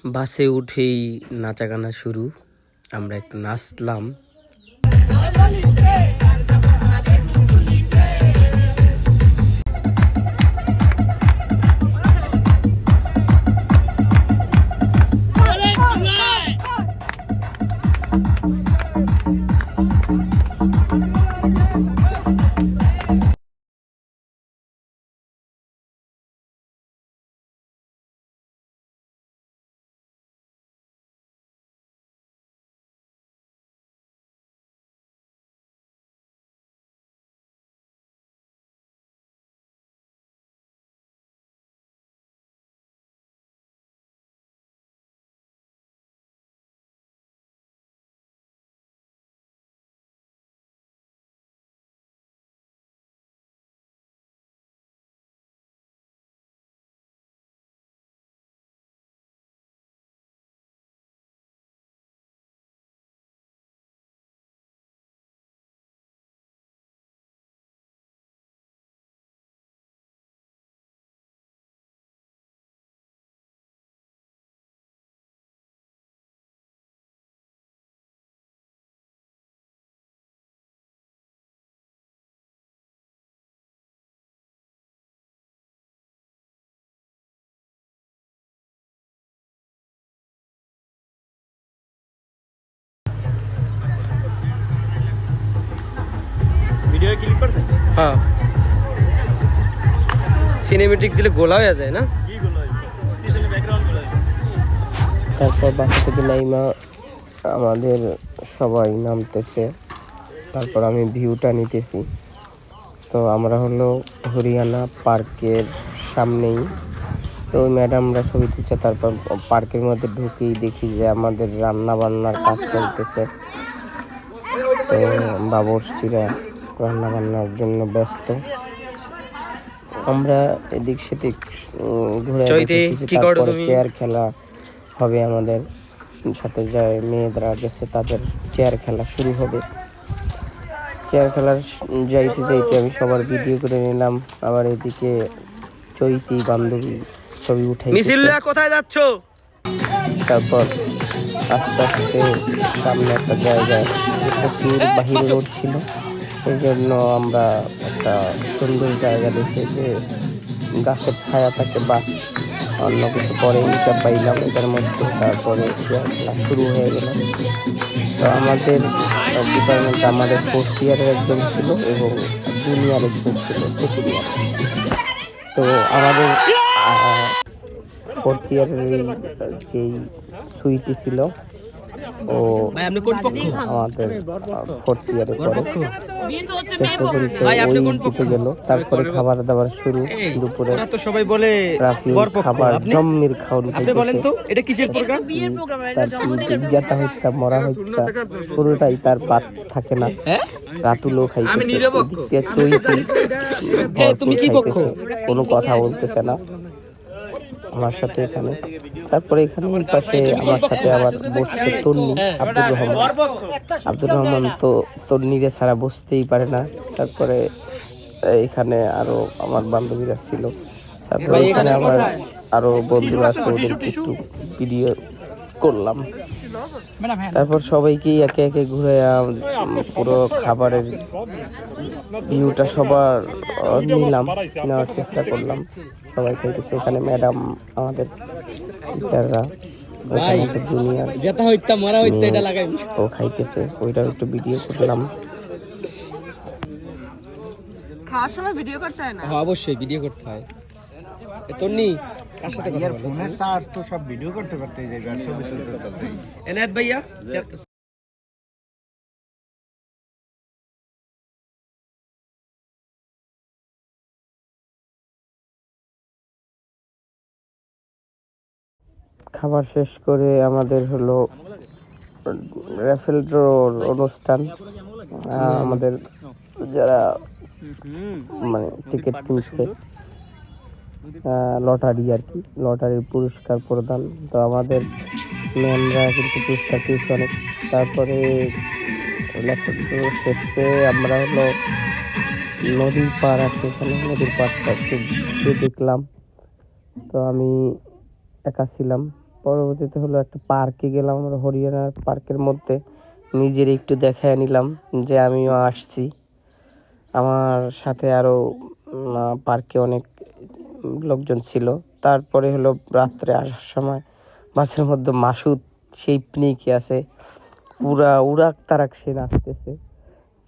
বাসে উঠেই নাচাগানা শুরু। আমরা একটু নাচলাম। ভিডিও ক্লিক করছেন? হ্যাঁ, সিনেমেটিক দিলে গোলা হয়ে যায় না? কি গুলো পিছনে ব্যাকগ্রাউন্ড গুলো তারপর বাসা থেকে নাইমা আমাদের সবাই নামতেছে। তারপর আমি ভিউটা নিতেছি। তো আমরা হলো হরিয়ানা পার্কের সামনেই। তো ওই ম্যাডামরা ছবি তুলছে। তারপর পার্কের মধ্যে ঢুকেই দেখি যে আমাদের রান্না বান্নার কাজ চলতেছে। তো বাবুর্চিরা রান্না বান্নার জন্য ব্যস্ত। আমরা এদিক সেদিক ঘুরে দেখেছি। তারপরে চেয়ার খেলা হবে, আমাদের সাথে যায় মেয়েরা গেছে, তাদের চেয়ার খেলা শুরু হবে। চেয়ার খেলার যাইতে যাইতে আমি সবার ভিডিও করে নিলাম। আবার এদিকে চৈতি বান্ধবী ছবি উঠাই। কোথায় যাচ্ছ? তারপর আস্তে আস্তে সামনে একটা জায়গায় প্রচুর বাহির রোড ছিল, সেই জন্য আমরা একটা সুন্দর জায়গা দেখে যে গাছের ছায়া থাকে বা অন্য কিছু পরে এটা পাইলাম এটার মধ্যে। তারপরে খেলা শুরু হয়ে গেল। তো আমাদের ডিপার্টমেন্টে আমাদের ফোর্থ ইয়ারের একজন ছিল এবং জুনিয়র একজন ছিল, সেকেন্ড ইয়ার। তো আমাদের ফোর্থ ইয়ারের যেই সুইটি ছিল ও আমাদের ফোর্থ ইয়ারে পড়ে, শেষ পর্যন্ত ওই জিতে গেল। তারপরে খাবার দাবার শুরু। দুপুরে সবাই বলে খাবার জম্মির খাওয়ান খাইতেছে। ইজ্জাতা হইতা মরা হইতা পুরোটাই তার বাদ থাকে না। রাতুলও খাইতেছে, কোনো কথা বলতেছে না আমার সাথে এখানে। তারপরে এখানে পাশে আমার সাথে আবার বসছে তন্নি, আব্দুর রহমান তো তন্নিরে ছাড়া বসতেই পারে না। তারপরে এখানে আরো আমার বান্ধবীরা ছিল। তারপরে এখানে আমার আরো বন্ধুরা আছে, ওদেরকে একটু ভিডিও করলাম। তারপর সবাইকেই একে একে ঘুরে পুরো খাবারের ভিউটা সবার নিলাম, নেওয়ার চেষ্টা করলাম। সবাই খাইতেছে। এখানে ম্যাডাম, আমাদের টিচাররা, জুনিয়র ও খাইতেছে, ওইটাও একটু ভিডিও করলাম। খাওয়ার সময় ভিডিও করতে হয় না? অবশ্যই ভিডিও করতে হয়। তন্নি কার সাথে কথা বলে? ফোনের চার্জ তো সব ভিডিও করতে করতে যাবে আর ছবি তুলতে তুলতে। এনায়েত ভাইয়া খাবার শেষ করে আমাদের হলো র্যাফেল ড্রর অনুষ্ঠান। আমাদের যারা মানে টিকিট কিনছে, লটারি আর কি, লটারির পুরস্কার প্রদান। তো আমাদের ম্যামরা কিন্তু পুরস্কার পেয়েছে অনেক। তারপরে র্যাফেল ড্র শেষে আমরা হলো নদীর পাড় আছে, এখানে নদীর পাড়টা একটু দেখলাম। তো আমি একা ছিলাম, পরবর্তীতে হলো একটা পার্কে গেলাম আমরা, হরিয়ানার পার্কের মধ্যে নিজের একটু দেখায় নিলাম যে আমিও আসছি। আমার সাথে আরও পার্কে অনেক লোকজন ছিল। তারপরে হলো রাত্রে আসার সময় বাসের মধ্যে মাসুদ সেই পিকনিকে আছে, পুরা উড়াক তারাক সে নাচতেছে,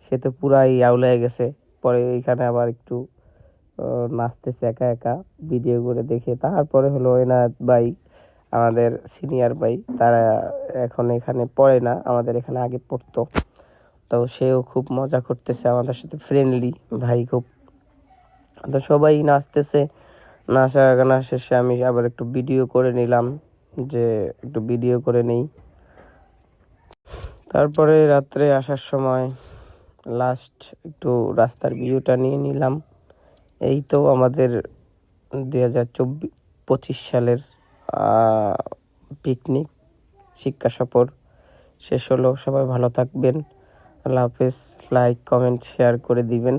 সে তো পুরাই আউলায় গেছে। পরে এইখানে আবার একটু নাচতেছে একা একা, ভিডিও করে দেখে। তারপরে হলো এনায়েত ভাই, আমাদের সিনিয়র ভাই, তারা এখন এখানে পড়ে না, আমাদের এখানে আগে পড়তো। তো সেও খুব মজা করতেছে আমাদের সাথে, ফ্রেন্ডলি ভাই খুব। তো সবাই নাচতেছে, নাচা শেষে আমি আবার একটু ভিডিও করে নিলাম, যে একটু ভিডিও করে নেই। তারপরে রাত্রে আসার সময় লাস্ট একটু রাস্তার ভিউটা নিয়ে নিলাম। এই তো আমাদের 2025 সালের পিকনিক শিক্ষা সফর শেষ হলো। সবাই ভালো থাকবেন, আল্লাহ হাফেজ। লাইক কমেন্ট শেয়ার করে দিবেন।